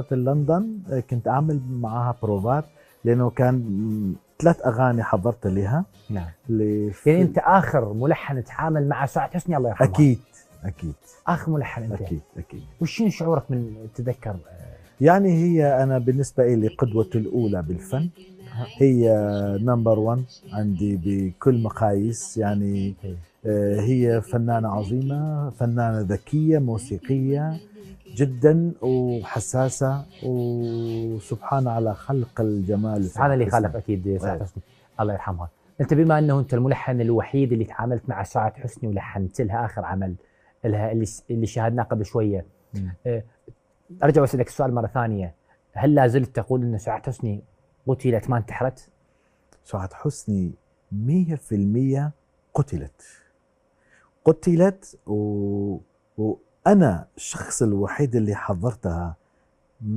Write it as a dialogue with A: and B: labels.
A: في لندن كنت أعمل معها بروفات، لأنه كان 3 أغاني حضرت لها.
B: نعم.
A: اللي
B: يعني أنت آخر ملحن تعامل مع سعاد حسني الله يرحمها.
A: أكيد أكيد
B: آخر ملحن أنت.
A: أكيد أكيد.
B: وشين شعورك من تتذكر؟
A: يعني هي أنا بالنسبة لي قدوتي الأولى بالفن، هي نمبر 1 عندي بكل مقاييس. يعني هي فنانة عظيمة، فنانة ذكية، موسيقية جدا وحساسة، وسبحان على خلق الجمال.
B: سبحان اللي خلق أكيد سعاد حسني الله يرحمها. أنت بما أنه أنت الملحن الوحيد اللي تعاملت مع سعاد حسني ولحنت لها آخر عمل لها اللي شاهدناه قبل شوية، أرجع أسألك السؤال مرة ثانية، هل لا زلت تقول أن سعاد حسني قتلت ما انتحرت؟
A: سعاد حسني 100% قتلت وأنا الشخص الوحيد اللي حضرتها